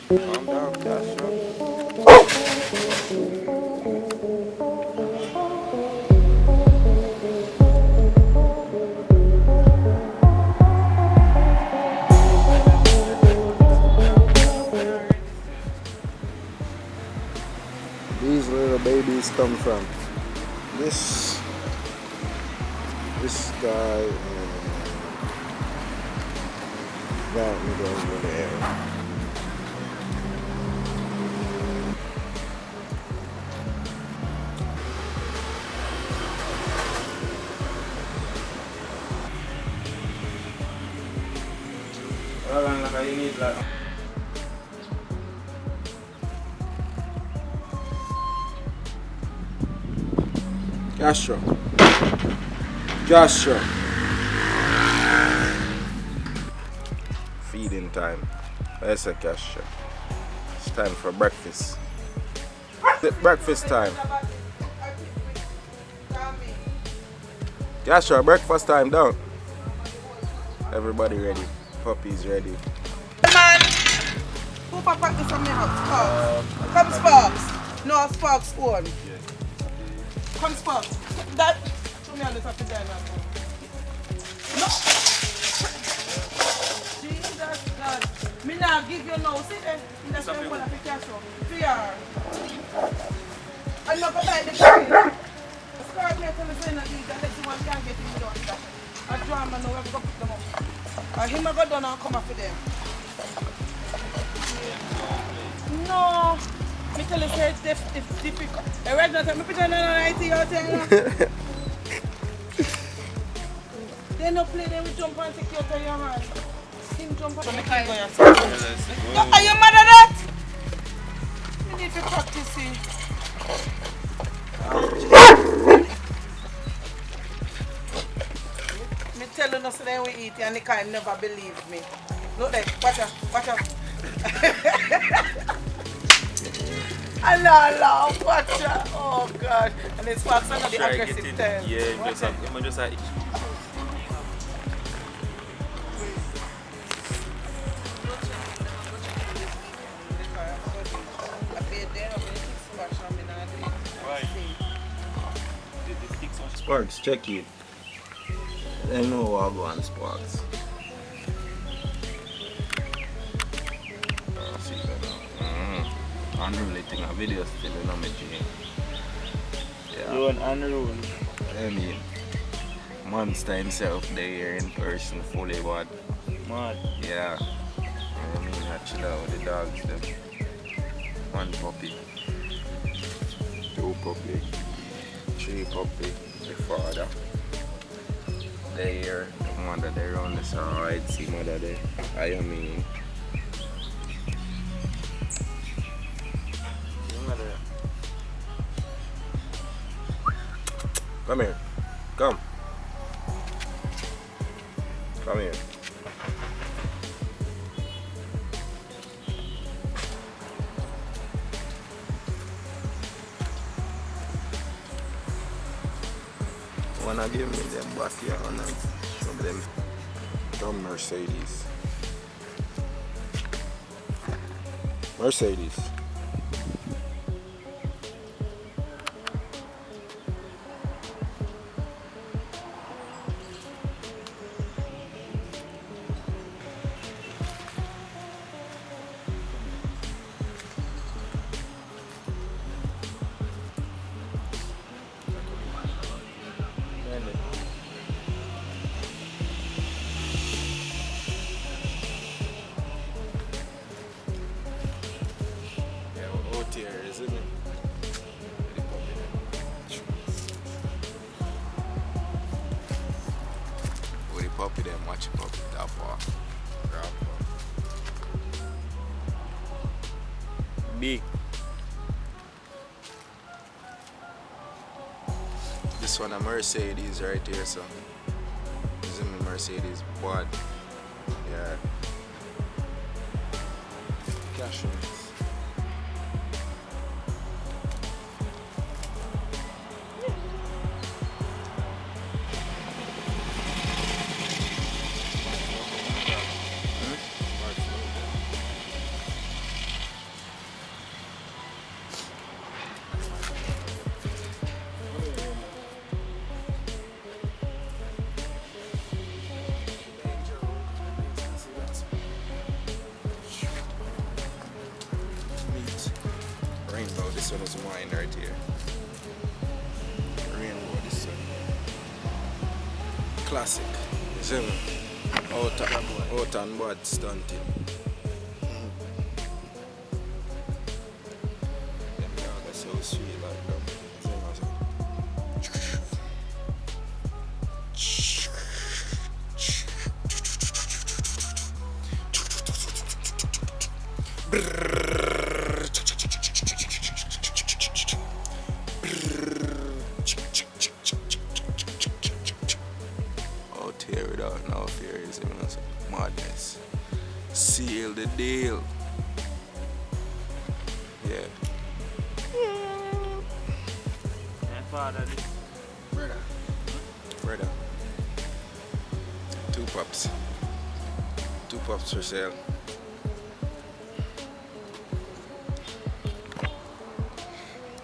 Calm down, Castro. These little babies come from this guy and that nigga over there. Castro. Joshua. Feeding time. That's a Castro. It's time for breakfast. Breakfast time. Castro, breakfast time down. Everybody ready. Puppies ready. Man, who packed this on my house? Sparks. Come Sparks. No, Sparks one. Come Sparks. That. Show me on the top of there now. No. Jesus God. Me now give you now. See there? In the same one of the cash up. 3 hours. I'm not going to buy the tree. Sparks here tell me saying that these. Let's see one can't get him without that. I drama now. We've got to put them up. Him I go down and come after them. No. Me tell you say it's difficult. I read that. Me put on an IT out there. They no play them with jump and take you out of your hand. Him jump and make him go yourself. Are you mad at that? You need to practice it. Me tell you no so then we eat and they can never believe me. Look there, watch out. Allah, watch out. Oh God. And it's fast on the aggressive time. Yeah, just like Sparks, check it. I know what I go on Sparks. See that. Unruly thing, a video still in my gym. Yeah. You want unruly? I mean, Monster himself there in person, fully what? Mad. Yeah. I mean, I chill out with the dogs, them. 1 puppy. 2 puppy. 3 puppy. The father. There, the mother there on the side, see mother there. I mean. Come here. Come. Come here. Wanna give me them backyard and some of them dumb Mercedes. Mercedes. Puppy them watch puppy that far. Big. This one a Mercedes right here, so this is a Mercedes quad. Yeah. Cash one is mine right here. Rainbow, this one. Classic. You see me? Out and bad stunting. Them dog are so sweet like them. You see me? Out here without no fear, you see me? Madness. Seal the deal. Yeah. My father did. Brother. Two pups. Two pups for sale.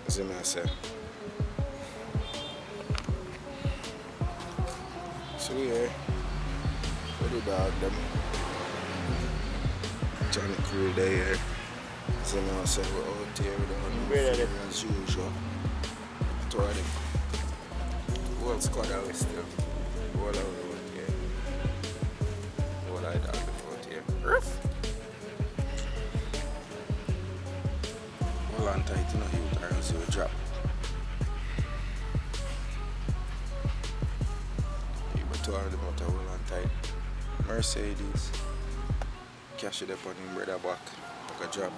See me I say. So yeah. Where the dog them? Johnny Crew they here. See me I say we're out here with Brother, the as usual. Two of them. Whole squad out still. Whole out here. Whole I dog out here. Ruff. Hold on tight, you know, you turn so you drop. You but two of them out, hold on tight. Mercedes. Cash it up on him brother back. Like a drop.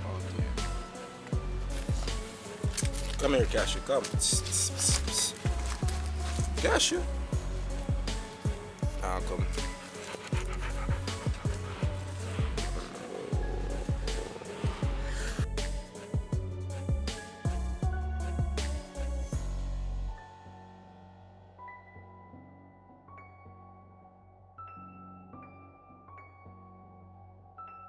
Okay. Come here, Cashew, come. Cashew. Ah, come.